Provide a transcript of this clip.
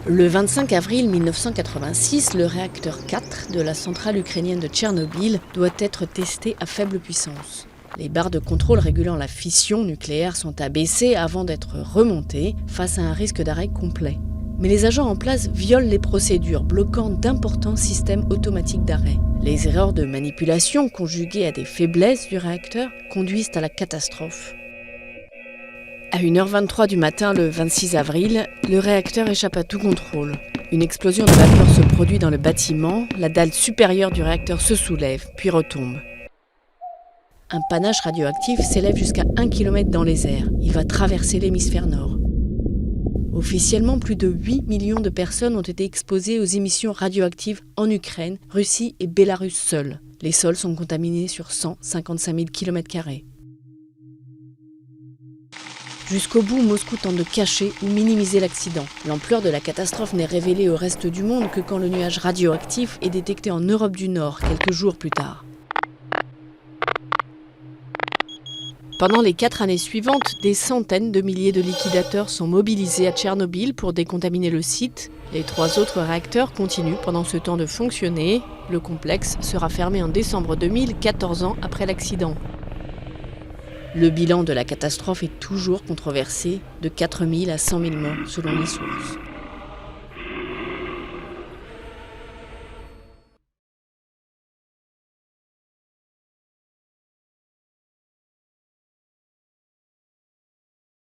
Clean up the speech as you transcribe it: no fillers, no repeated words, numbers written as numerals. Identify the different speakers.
Speaker 1: Le 25 avril 1986, le réacteur 4 de la centrale ukrainienne de Tchernobyl doit être testé à faible puissance. Les barres de contrôle régulant la fission nucléaire sont abaissées avant d'être remontées face à un risque d'arrêt complet. Mais les agents en place violent les procédures, bloquant d'importants systèmes automatiques d'arrêt. Les erreurs de manipulation, conjuguées à des faiblesses du réacteur, conduisent à la catastrophe. À 1h23 du matin, le 26 avril, le réacteur échappe à tout contrôle. Une explosion de vapeur se produit dans le bâtiment, la dalle supérieure du réacteur se soulève, puis retombe. Un panache radioactif s'élève jusqu'à 1 km dans les airs. Il va traverser l'hémisphère nord. Officiellement, plus de 8 millions de personnes ont été exposées aux émissions radioactives en Ukraine, Russie et Bélarus seuls. Les sols sont contaminés sur 155 000 km². Jusqu'au bout, Moscou tente de cacher ou minimiser l'accident. L'ampleur de la catastrophe n'est révélée au reste du monde que quand le nuage radioactif est détecté en Europe du Nord, quelques jours plus tard. Pendant les 4 années suivantes, des centaines de milliers de liquidateurs sont mobilisés à Tchernobyl pour décontaminer le site. Les 3 autres réacteurs continuent pendant ce temps de fonctionner. Le complexe sera fermé en décembre 2000, 14 ans après l'accident. Le bilan de la catastrophe est toujours controversé, de 4 000 à 100 000 morts selon les sources.